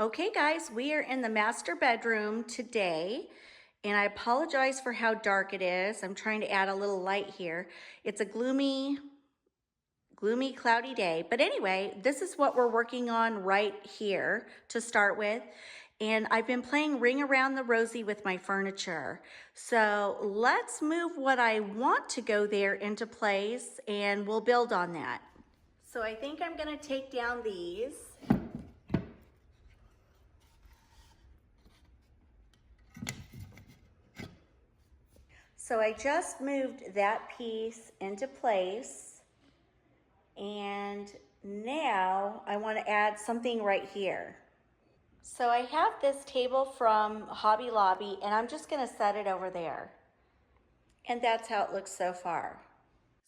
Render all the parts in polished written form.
Okay guys, we are in the master bedroom today, and I apologize for how dark it is. I'm trying to add a little light here. It's a gloomy, cloudy day. But anyway, this is what we're working on right here to start with. And I've been playing Ring Around the Rosie with my furniture. So let's move what I want to go there into place, and we'll build on that. So I think I'm gonna take down these. So I just moved that piece into place, and now I want to add something right here. So I have this table from Hobby Lobby, and I'm just going to set it over there. And that's how it looks so far.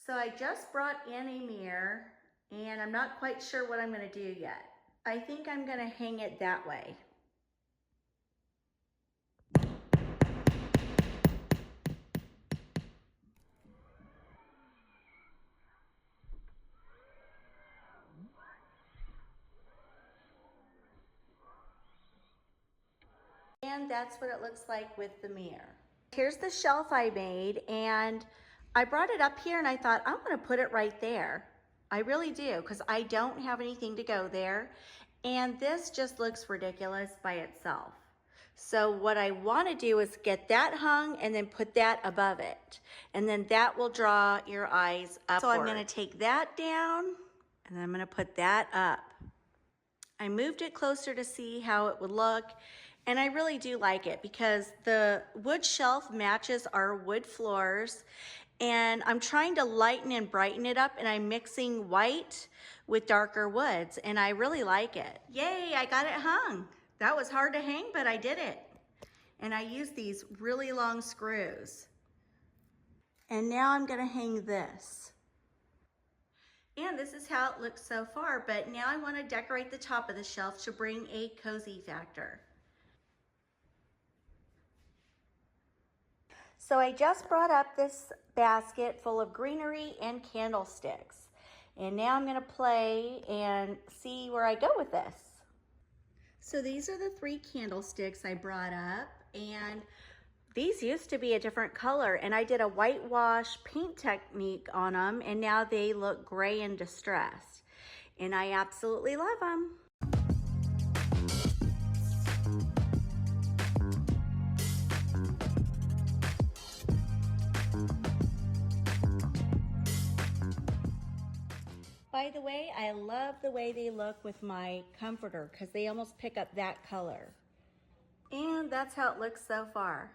So I just brought in a mirror, and I'm not quite sure what I'm going to do yet. I think I'm going to hang it that way. And that's what it looks like with the mirror. Here's the shelf I made, and I brought it up here and I thought I'm gonna put it right there. I really do, because I don't have anything to go there. And this just looks ridiculous by itself. So what I wanna do is get that hung and then put that above it. And then that will draw your eyes upward. So I'm gonna take that down and then I'm gonna put that up. I moved it closer to see how it would look. And I really do like it because the wood shelf matches our wood floors, and I'm trying to lighten and brighten it up, and I'm mixing white with darker woods, and I really like it. Yay, I got it hung. That was hard to hang, but I did it. And I used these really long screws. And now I'm gonna hang this. And this is how it looks so far, but now I wanna decorate the top of the shelf to bring a cozy factor. So I just brought up this basket full of greenery and candlesticks. And now I'm gonna play and see where I go with this. So these are the 3 candlesticks I brought up, and these used to be a different color, and I did a whitewash paint technique on them, and now they look gray and distressed. And I absolutely love them. By the way, I love the way they look with my comforter because they almost pick up that color. And that's how it looks so far.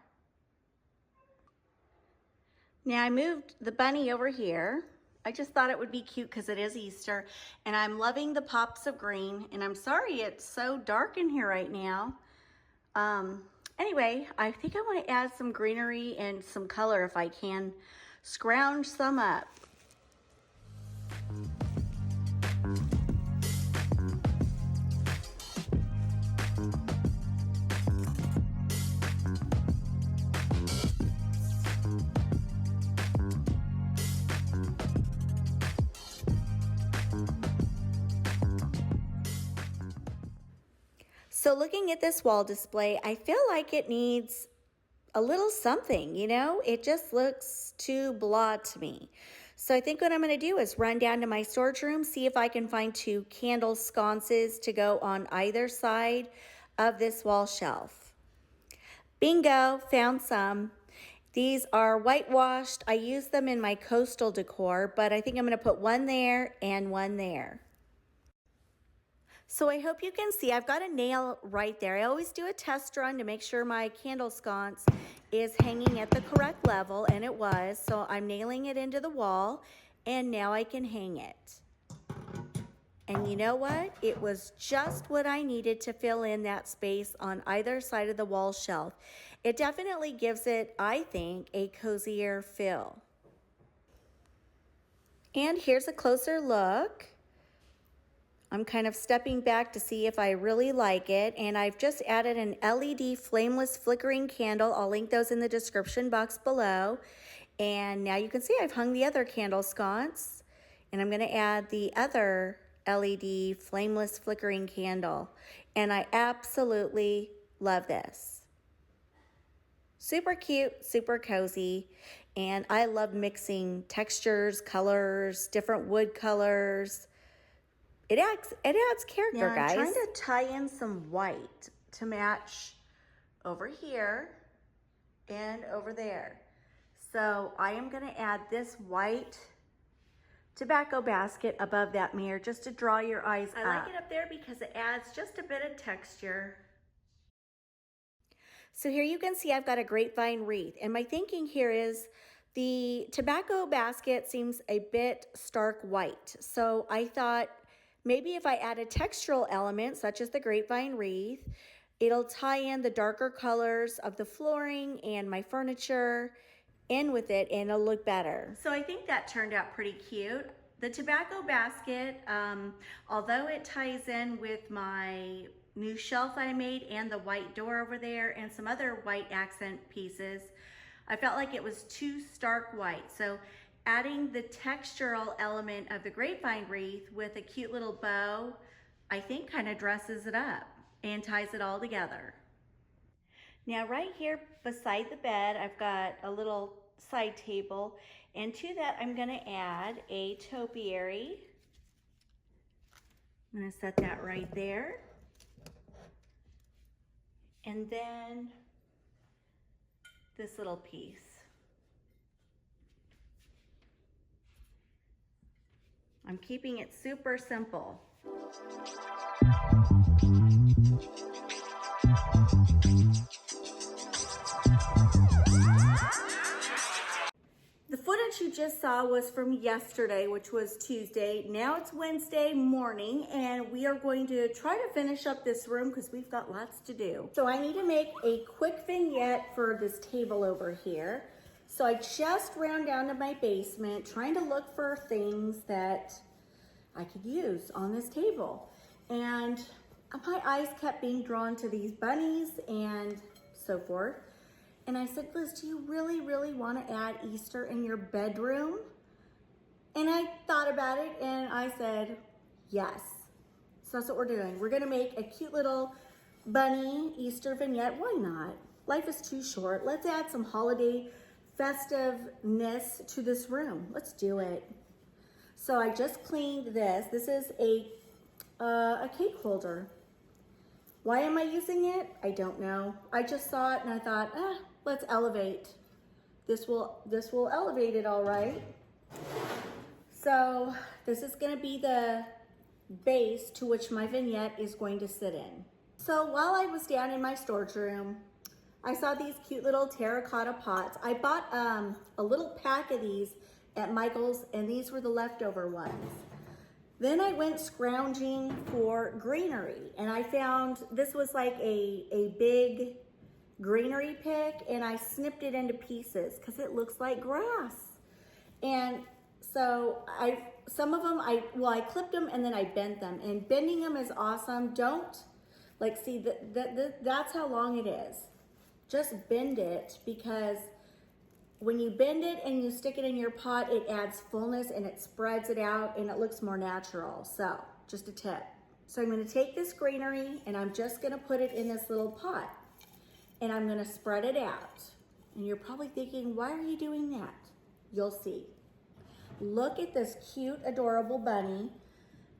Now I moved the bunny over here. I just thought it would be cute because it is Easter, and I'm loving the pops of green, and I'm sorry it's so dark in here right now. Anyway, I think I want to add some greenery and some color if I can scrounge some up. So looking at this wall display, I feel like it needs a little something, you know? It just looks too blah to me. So I think what I'm going to do is run down to my storage room, see if I can find 2 candle sconces to go on either side of this wall shelf. Bingo, found some. These are whitewashed. I use them in my coastal decor, but I think I'm going to put one there and one there. So I hope you can see I've got a nail right there. I always do a test run to make sure my candle sconce is hanging at the correct level, and it was. So I'm nailing it into the wall, and now I can hang it. And you know what? It was just what I needed to fill in that space on either side of the wall shelf. It definitely gives it, I think, a cozier feel. And here's a closer look. I'm kind of stepping back to see if I really like it, and I've just added an LED flameless flickering candle. I'll link those in the description box below. And now you can see I've hung the other candle sconce, and I'm going to add the other LED flameless flickering candle. And I absolutely love this. Super cute, super cozy, and I love mixing textures, colors, different wood colors. It adds character, now, guys. I'm trying to tie in some white to match over here and over there. So I am gonna add this white tobacco basket above that mirror just to draw your eyes up. I like it up there because it adds just a bit of texture. So here you can see I've got a grapevine wreath, and my thinking here is the tobacco basket seems a bit stark white. So I thought maybe if I add a textural element such as the grapevine wreath, it'll tie in the darker colors of the flooring and my furniture in with it, and it'll look better. So I think that turned out pretty cute. The tobacco basket, although it ties in with my new shelf I made and the white door over there and some other white accent pieces, I felt like it was too stark white. So adding the textural element of the grapevine wreath with a cute little bow, I think kind of dresses it up and ties it all together. Now right here beside the bed, I've got a little side table, and to that I'm gonna add a topiary. I'm gonna set that right there. And then this little piece. I'm keeping it super simple. The footage you just saw was from yesterday, which was Tuesday. Now it's Wednesday morning, and we are going to try to finish up this room because we've got lots to do. So I need to make a quick vignette for this table over here. So I just ran down to my basement trying to look for things that I could use on this table. And my eyes kept being drawn to these bunnies and so forth. And I said, Liz, do you really, really want to add Easter in your bedroom? And I thought about it and I said, yes. So that's what we're doing. We're gonna make a cute little bunny Easter vignette. Why not? Life is too short. Let's add some holiday festiveness to this room. Let's do it. So I just cleaned this. This is a cake holder. Why am I using it? I don't know. I just saw it and I thought, let's elevate. This will elevate it all right. So this is gonna be the base to which my vignette is going to sit in. So while I was down in my storage room, I saw these cute little terracotta pots. I bought a little pack of these at Michael's, and these were the leftover ones. Then I went scrounging for greenery, and I found this was like a big greenery pick, and I snipped it into pieces because it looks like grass. And so some of them, I clipped them and then I bent them, and bending them is awesome. Don't, like, see, that's how long it is. Just bend it, because when you bend it and you stick it in your pot, it adds fullness and it spreads it out and it looks more natural. So just a tip. So I'm gonna take this greenery and I'm just gonna put it in this little pot, and I'm gonna spread it out. And you're probably thinking, why are you doing that? You'll see. Look at this cute, adorable bunny.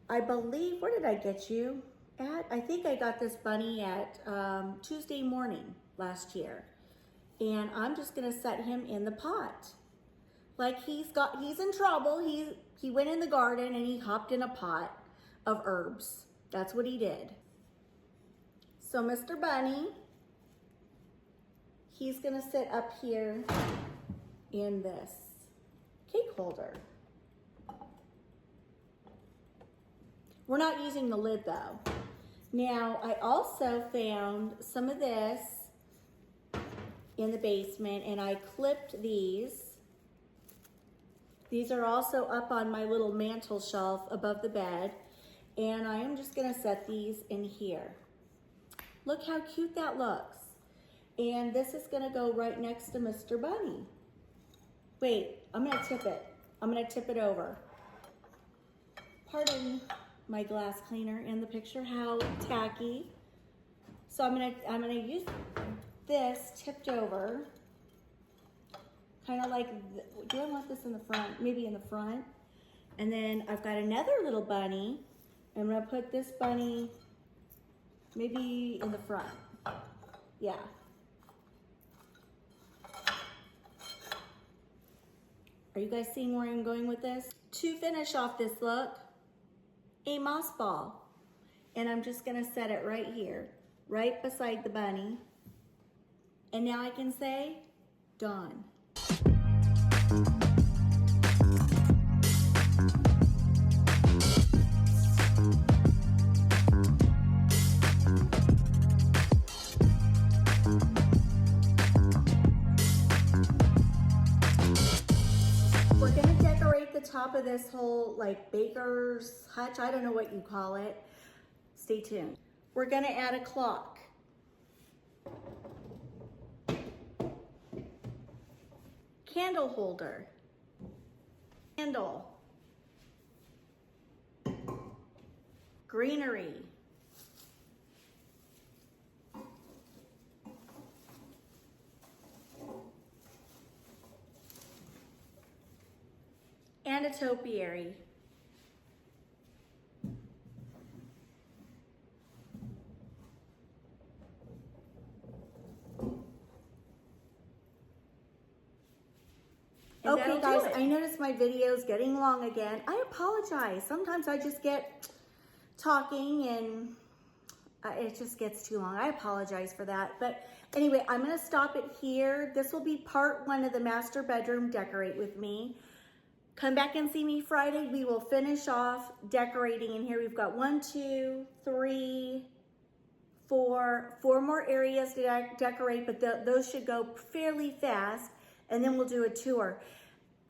I believe, where did I get you at? I think I got this bunny at Tuesday morning last year. And I'm just gonna set him in the pot. Like he's in trouble. He went in the garden and he hopped in a pot of herbs. That's what he did. So Mr. Bunny, he's gonna sit up here in this cake holder. We're not using the lid though. Now, I also found some of this in the basement, and I clipped these. These are also up on my little mantle shelf above the bed, and I am just gonna set these in here. Look how cute that looks. And this is gonna go right next to Mr. Bunny. Wait, I'm gonna tip it. I'm gonna tip it over. Pardon. my glass cleaner in the picture. How tacky. So I'm gonna use this tipped over. Kind of like, do I want this in the front? Maybe in the front. And then I've got another little bunny. I'm gonna put this bunny maybe in the front. Yeah. Are you guys seeing where I'm going with this? To finish off this look, a moss ball. And I'm just gonna set it right here, right beside the bunny. And now I can say, done. We're gonna decorate the top of this whole like baker's hutch. I don't know what you call it. Stay tuned. We're gonna add a clock. Candle holder. Candle. Greenery. And a topiary. Okay guys, I noticed my video is getting long again. I apologize. Sometimes I just get talking and it just gets too long. I apologize for that. But anyway, I'm gonna stop it here. This will be part 1 of the master bedroom Decorate With Me. Come back and see me Friday. We will finish off decorating in here. We've got 1, 2, 3, 4 more areas to decorate, but those should go fairly fast. And then we'll do a tour.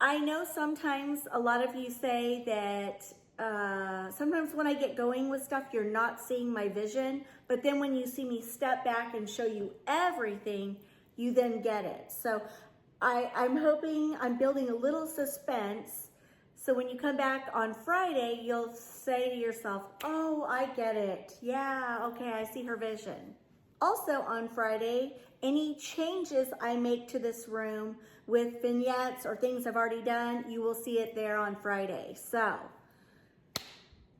I know sometimes a lot of you say that sometimes when I get going with stuff, you're not seeing my vision, but then when you see me step back and show you everything, you then get it. So I'm hoping I'm building a little suspense. So when you come back on Friday, you'll say to yourself, oh, I get it. Yeah, okay, I see her vision. Also on Friday, any changes I make to this room with vignettes or things I've already done, you will see it there on Friday. So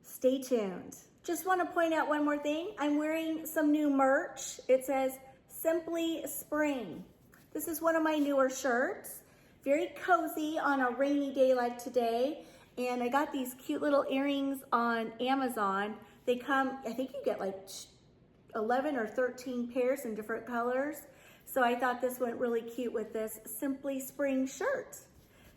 stay tuned. Just want to point out one more thing. I'm wearing some new merch. It says Simply Spring. This is one of my newer shirts. Very cozy on a rainy day like today. And I got these cute little earrings on Amazon. They come, I think you get like 11 or 13 pairs in different colors. So I thought this went really cute with this Simply Spring shirt.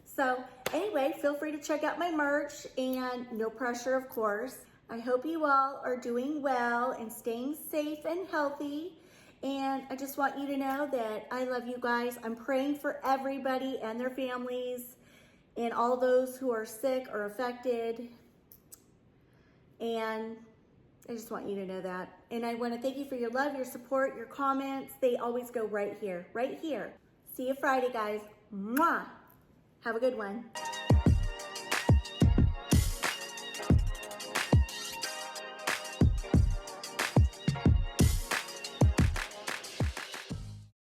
So anyway, feel free to check out my merch and no pressure, of course. I hope you all are doing well and staying safe and healthy. And I just want you to know that I love you guys. I'm praying for everybody and their families and all those who are sick or affected. And I just want you to know that. And I want to thank you for your love, your support, your comments. They always go right here, right here. See you Friday, guys. Mwah. Have a good one.